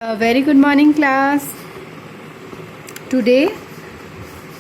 A very good morning, class. Today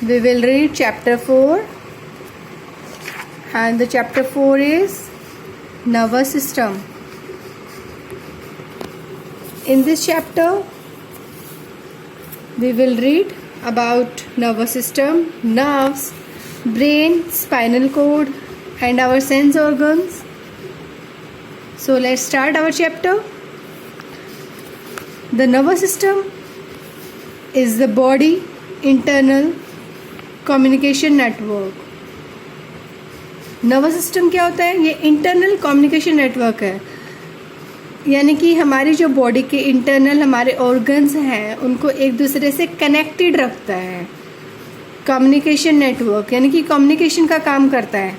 we will read chapter 4, and the chapter 4 is nervous system. In this chapter we will read about nervous system, nerves, brain, spinal cord and our sense organs. So let's start our chapter. The nervous system is the body internal communication network. Nervous system क्या होता है? ये internal communication network है, यानी कि हमारी जो body के इंटरनल हमारे ऑर्गन्स हैं उनको एक दूसरे से कनेक्टेड रखता है. कम्युनिकेशन नेटवर्क यानी कि कम्युनिकेशन का काम करता है.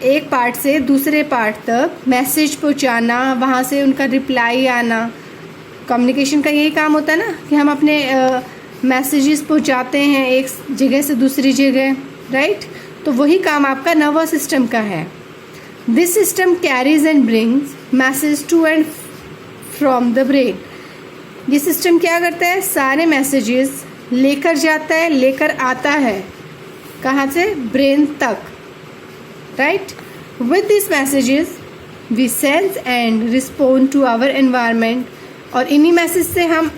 एक पार्ट से दूसरे पार्ट तक मैसेज पहुंचाना, वहाँ से उनका रिप्लाई आना. कम्युनिकेशन का यही काम होता है ना कि हम अपने मैसेजेस पहुंचाते हैं एक जगह से दूसरी जगह, राइट? तो वही काम आपका नर्वस सिस्टम का है. This system carries and brings message to and from the brain. ये सिस्टम क्या करता है? सारे मैसेजेस लेकर जाता है, लेकर आता है. कहाँ से? ब्रेन तक, right? With these messages we sense and respond to our environment. और इन्हीं मैसेज से हम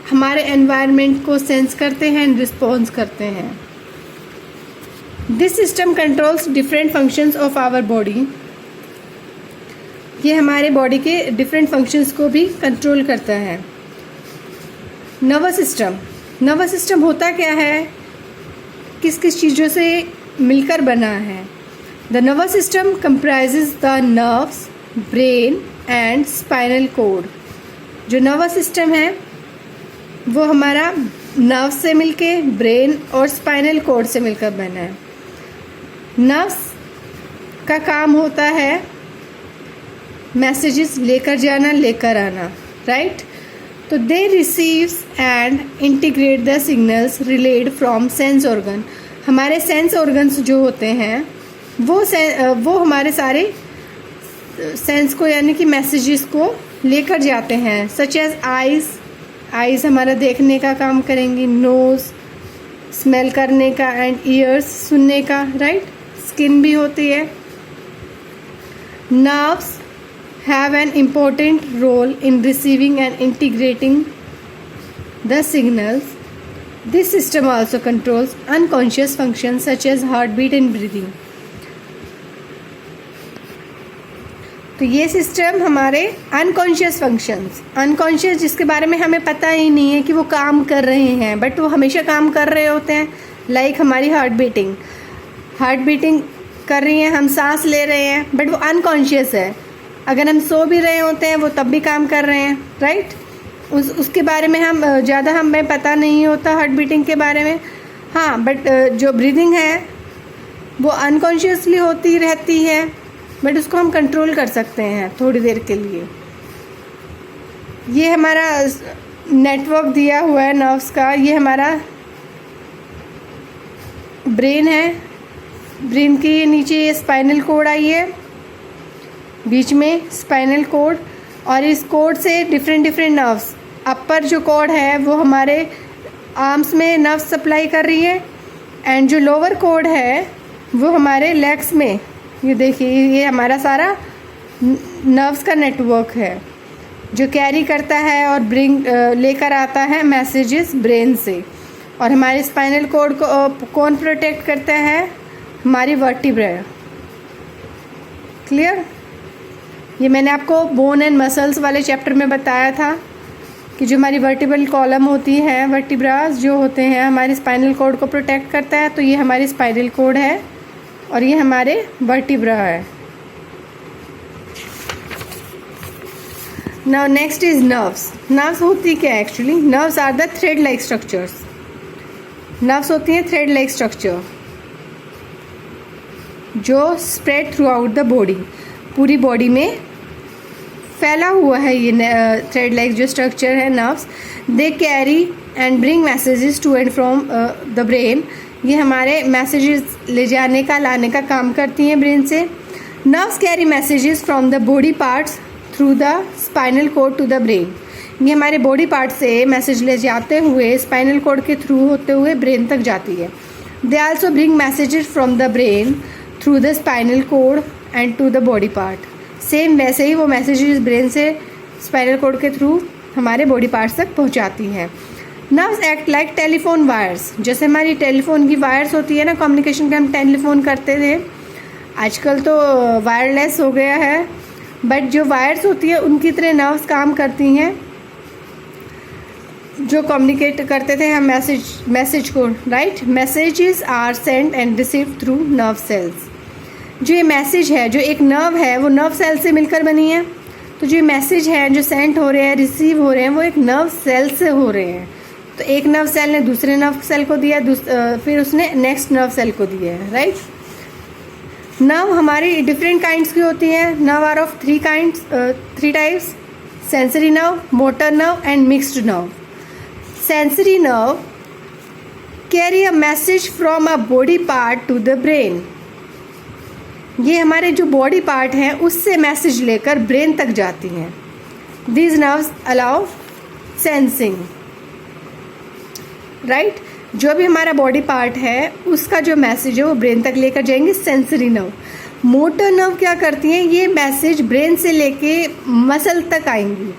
हमारे एनवायरनमेंट को सेंस करते हैं एंड रिस्पॉन्स करते हैं. This system controls different functions of our body. ये हमारे बॉडी के डिफरेंट फंक्शंस को भी कंट्रोल करता है. नर्वस सिस्टम होता क्या है? किस किस चीज़ों से मिलकर बना है? The nervous system comprises the nerves, brain and spinal cord. जो नर्वस सिस्टम है वो हमारा नर्व से मिलके ब्रेन और स्पाइनल कॉर्ड से मिलकर बना है. नर्व्स का काम होता है मैसेजेस लेकर जाना, लेकर आना, राइट? तो they receives and integrate the signals relayed from sense organ. हमारे सेंस ऑर्गन्स जो होते हैं वो हमारे सारे सेंस को यानी कि मैसेजेस को लेकर जाते हैं. सच एज आइज़ हमारा देखने का काम करेंगी, नोज़ स्मेल करने का एंड ईयर्स सुनने का, राइट? स्किन भी होती है. Nerves have an important role in receiving and integrating the signals. This system also controls unconscious function such as heart beat and breathing. तो ये सिस्टम हमारे अनकॉन्शियस फंक्शंस, अनकॉन्शियस जिसके बारे में हमें पता ही नहीं है कि वो काम कर रहे हैं, बट वो हमेशा काम कर रहे होते हैं. लाइक हमारी हार्ट बीटिंग कर रही है, हम सांस ले रहे हैं, बट वो अनकॉन्शियस है. अगर हम सो भी रहे होते हैं वो तब भी काम कर रहे हैं, राइट? उसके बारे में हमें पता नहीं होता हार्ट बीटिंग के बारे में. हाँ, बट जो ब्रीदिंग है वो अनकॉन्शियसली होती रहती है, बट उसको हम कंट्रोल कर सकते हैं थोड़ी देर के लिए. ये हमारा नेटवर्क दिया हुआ है नर्व्स का. ये हमारा ब्रेन है. ब्रेन के नीचे ये स्पाइनल कोड आई है, बीच में स्पाइनल कोड, और इस कोड से डिफरेंट नर्व्स. अपर जो कोड है वो हमारे आर्म्स में नर्व सप्लाई कर रही है, एंड जो लोअर कोड है वो हमारे लेग्स में. ये देखिए, ये हमारा सारा नर्व्स का नेटवर्क है जो कैरी करता है और लेकर आता है मैसेजेस ब्रेन से. और हमारे स्पाइनल कॉर्ड को कौन प्रोटेक्ट करता है? हमारी वर्टिब्रा. क्लियर? ये मैंने आपको बोन एंड मसल्स वाले चैप्टर में बताया था कि जो हमारी वर्टिब्रल कॉलम होती है, वर्टिब्रास जो होते हैं हमारे स्पाइनल कॉर्ड को प्रोटेक्ट करता है. तो ये हमारी स्पाइनल कॉर्ड है और ये हमारे वर्टिब्रा है. Now next is nerves. Nerves होती क्या है actually? Nerves are the thread like structures. Nerves होती हैं थ्रेड लाइक स्ट्रक्चर जो spread throughout the body. पूरी बॉडी में फैला हुआ है ये थ्रेड लाइक जो स्ट्रक्चर है nerves. They carry and bring messages to and from the brain. ये हमारे मैसेजेस ले जाने का, लाने का काम करती हैं ब्रेन से. Nerves carry messages from the body parts through the spinal cord to the brain. ये हमारे बॉडी पार्ट से मैसेज ले जाते हुए स्पाइनल कोड के थ्रू होते हुए ब्रेन तक जाती है। They also bring messages from the brain through the spinal cord and to the body part. Same वैसे ही वो मैसेजेस ब्रेन से स्पाइनल कोड के थ्रू हमारे बॉडी पार्ट्स तक पहुंचाती हैं। Nerves act like telephone wires. जैसे हमारी टेलीफोन की वायर्स होती है ना, कम्युनिकेशन के हम टेलीफोन करते थे, आजकल तो वायरलेस हो गया है, बट जो वायर्स होती है उनकी तरह नर्व्स काम करती हैं, जो कम्युनिकेट करते थे हम मैसेज को, right. Messages are sent and receive through nerve cells. जो ये मैसेज है, जो एक नर्व है, वो नर्व सेल से मिलकर बनी है। तो जो मैसेज है जो सेंट हो रहे हैं, रिसीव हो रहे हैं, वो एक नर्व सेल से हो रहे हैं। तो एक नर्व सेल ने दूसरे नर्व सेल को दिया, फिर उसने नेक्स्ट नर्व सेल को दिया है, राइट। नर्व हमारी डिफरेंट काइंड्स की होती हैं। Nerve are of three types: sensory nerve, motor nerve and mixed nerve. Sensory nerve carry a message from a body part to the brain. ये हमारे जो बॉडी पार्ट हैं उससे मैसेज लेकर ब्रेन तक जाती हैं। These nerves allow sensing, right. जो भी हमारा बॉडी पार्ट है उसका जो मैसेज है वो ब्रेन तक लेकर जाएंगे, सेंसरी नर्व। मोटर नर्व क्या करती हैं, ये मैसेज ब्रेन से लेके मसल तक आएंगी।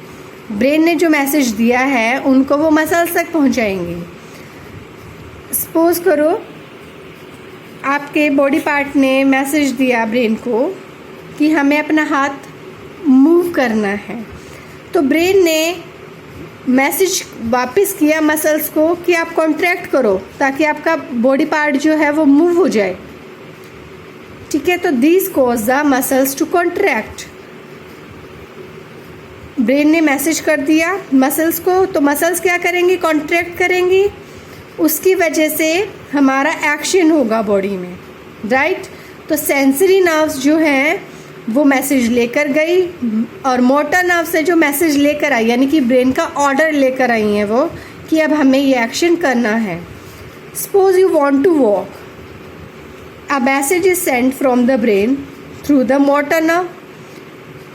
ब्रेन ने जो मैसेज दिया है उनको वो मसल्स तक पहुंचाएंगे। सपोज करो आपके बॉडी पार्ट ने मैसेज दिया ब्रेन को कि हमें अपना हाथ मूव करना है, तो ब्रेन ने मैसेज वापस किया मसल्स को कि आप कॉन्ट्रैक्ट करो ताकि आपका बॉडी पार्ट जो है वो मूव हो जाए, ठीक है। तो this cause the muscles to contract. Brain ने मैसेज कर दिया मसल्स को, तो मसल्स क्या करेंगी, कॉन्ट्रैक्ट करेंगी। उसकी वजह से हमारा एक्शन होगा बॉडी में, राइट। तो सेंसरी नर्व्स जो हैं वो मैसेज लेकर गई, और मोटर नर्व से जो मैसेज लेकर आई, यानी कि ब्रेन का ऑर्डर लेकर आई हैं वो कि अब हमें ये एक्शन करना है। Suppose you want to walk, a message is sent from the brain through the motor nerve.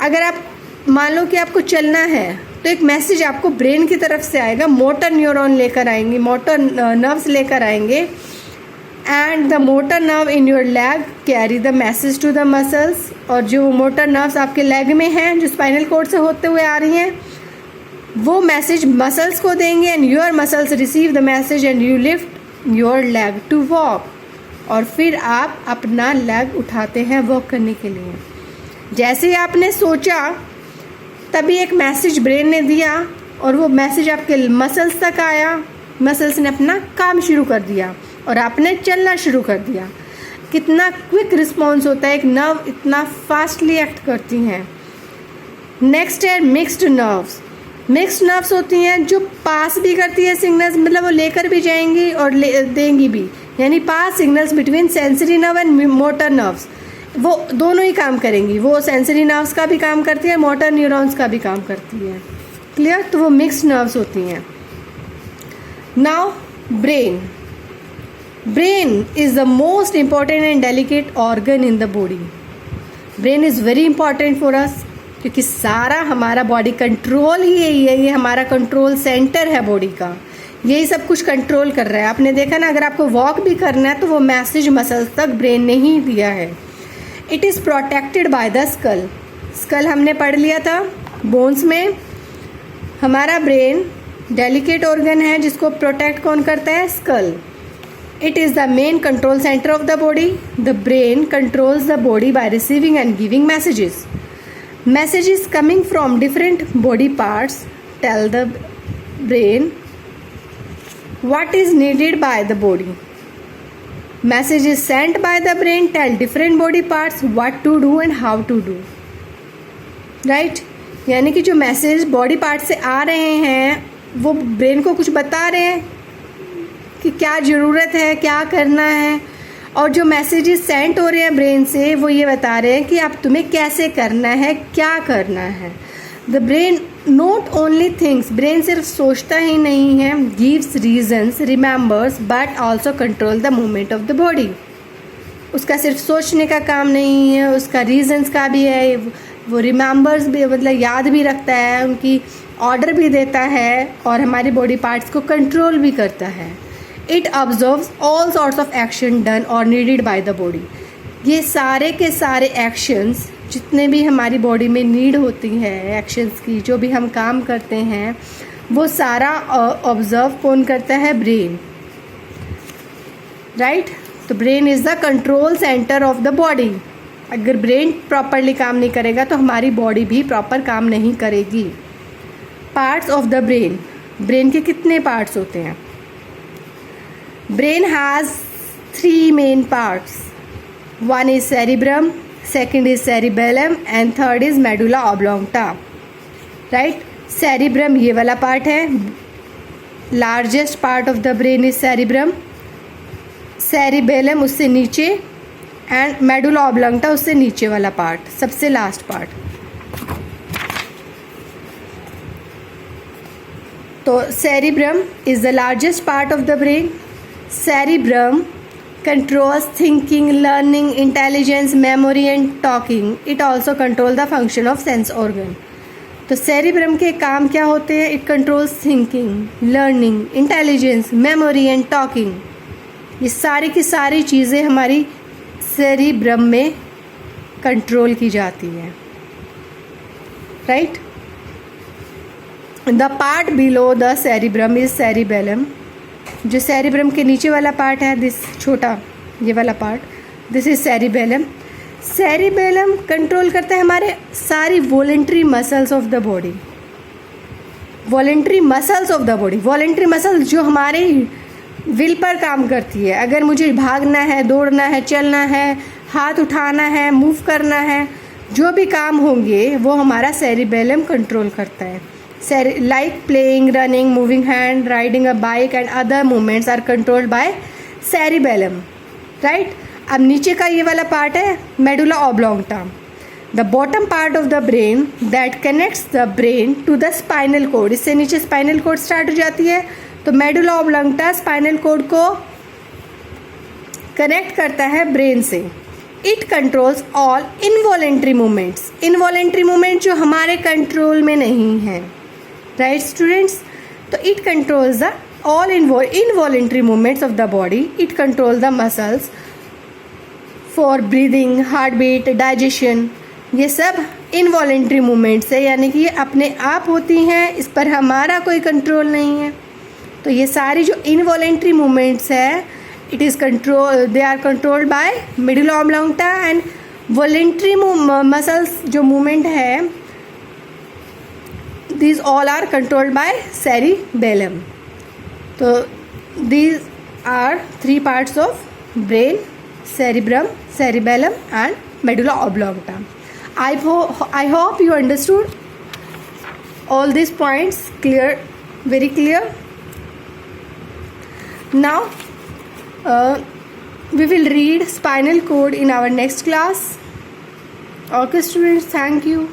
अगर आप मान लो कि आपको चलना है तो एक मैसेज आपको ब्रेन की तरफ से आएगा, मोटर न्यूरॉन लेकर आएंगे, मोटर नर्व्स लेकर आएंगे, and the motor nerve in your leg carry the message to the muscles. और जो मोटर नर्व्स आपके लेग में हैं जो स्पाइनल कोड से होते हुए आ रही हैं, वो मैसेज मसल्स को देंगे, and your muscles receive the message and you lift your leg to walk. और फिर आप अपना लेग उठाते हैं वॉक करने के लिए। जैसे ही आपने सोचा तभी एक मैसेज ब्रेन ने दिया और वो मैसेज आपके मसल्स तक आया, मसल्स ने अपना काम शुरू कर दिया और आपने चलना शुरू कर दिया। कितना क्विक रिस्पॉन्स होता है, एक नर्व इतना फास्टली एक्ट करती हैं। नेक्स्ट है मिक्स्ड नर्व्स। मिक्स्ड नर्व्स होती हैं जो पास भी करती है सिग्नल्स, मतलब वो लेकर भी जाएंगी और देंगी भी, यानी pass signals between sensory nerve and motor nerves. वो दोनों ही काम करेंगी, वो सेंसरी नर्व्स का भी काम करती है, मोटर न्यूरॉन्स का भी काम करती है, क्लियर। तो वो मिक्स्ड नर्व्स होती हैं। Now brain. Brain is the most important and delicate organ in the body. Brain is very important for us, क्योंकि सारा हमारा बॉडी कंट्रोल ही यही है, ये हमारा कंट्रोल सेंटर है बॉडी का, यही सब कुछ कंट्रोल कर रहा है। आपने देखा ना, अगर आपको वॉक भी करना है तो वो मैसेज मसल्स तक ब्रेन ने ही दिया है। It is protected by the skull. Skull हमने पढ़ लिया था, बोन्स में। हमारा ब्रेन डेलिकेट ऑर्गन है जिसको प्रोटेक्ट कौन करता है, skull. It is the main control centre of the body. The brain controls the body by receiving and giving messages. Messages coming from different body parts tell the brain what is needed by the body. Messages sent by the brain tell different body parts what to do and how to do. Right? यानी कि जो message body part से आ रहे हैं वो brain को कुछ बता रहे हैं कि क्या ज़रूरत है, क्या करना है, और जो मैसेजेस सेंड हो रहे हैं ब्रेन से वो ये बता रहे हैं कि आप तुम्हें कैसे करना है, क्या करना है। The brain not only things, brain सिर्फ सोचता ही नहीं है, gives reasons, remembers, but also control the movement of the body. उसका सिर्फ सोचने का काम नहीं है, उसका रीजन्स का भी है, वो रिमेंबर्स भी, मतलब याद भी रखता है, उनकी ऑर्डर भी देता है और हमारे बॉडी पार्ट्स को कंट्रोल भी करता है। It observes all sorts of action done और नीडेड बाय द बॉडी। ये सारे के सारे एक्शंस जितने भी हमारी बॉडी में नीड होती है एक्शंस की, जो भी हम काम करते हैं, वो सारा ऑब्जर्व कौन करता है? Brain, right. तो brain is the control centre of the body. अगर ब्रेन प्रॉपरली काम नहीं करेगा तो हमारी बॉडी भी प्रॉपर काम नहीं करेगी। Parts of the brain, brain के कितने पार्ट्स होते हैं? Brain has 3 main parts. One is cerebrum, second is cerebellum and third is medulla oblongata, right. Cerebrum ये वाला पार्ट है, largest part of the brain is cerebrum, cerebellum उससे नीचे and medulla ऑब्लोंगटा उससे नीचे वाला पार्ट, सबसे लास्ट पार्ट। तो cerebrum is the largest part of the brain. Cerebrum controls thinking, learning, intelligence, memory and talking. It also control the function of sense organ. तो cerebrum के काम क्या होते हैं? It controls thinking, learning, intelligence, memory and talking. ये सारी की सारी चीज़ें हमारी सेरिब्रम में कंट्रोल की जाती हैं, right. The part below the cerebrum is cerebellum. जो सेरिब्रम के नीचे वाला पार्ट है, दिस छोटा ये वाला part, this is cerebellum. Cerebellum control करता है हमारे सारी voluntary muscles of the body. Voluntary muscles of the body, voluntary muscles जो हमारे विल पर काम करती है। अगर मुझे भागना है, दौड़ना है, चलना है, हाथ उठाना है, मूव करना है, जो भी काम होंगे वो हमारा सेरिबेलम कंट्रोल करता है। Like playing, running, moving hand, riding a bike and other movements are controlled by cerebellum, right? अब नीचे का ये वाला पार्ट है medulla oblongata, the bottom part of the brain that connects the brain to the spinal cord. इससे नीचे spinal cord start हो जाती है, तो मेडुला ऑब्लोंगटा स्पाइनल कोड को कनेक्ट करता है ब्रेन से। It controls all involuntary movements. Involuntary movement जो हमारे कंट्रोल में नहीं है, राइट स्टूडेंट्स। तो it controls the all involuntary movements of the body. It control the muscles for breathing, heart beat, digestion. ये सब इनवॉलेंट्री मूवमेंट्स है, यानी कि ये अपने आप होती हैं, इस पर हमारा कोई कंट्रोल नहीं है। तो ये सारी जो इनवॉलेंट्री मूवमेंट्स है, it is control, they are controlled by medulla oblongata. And voluntary muscles जो मूवमेंट है, these all are controlled by cerebellum. So these are 3 parts of brain: cerebrum, cerebellum and medulla oblongata. I hope you understood all these points clear, very clear. Now we will read spinal cord in our next class. Okay students, thank you.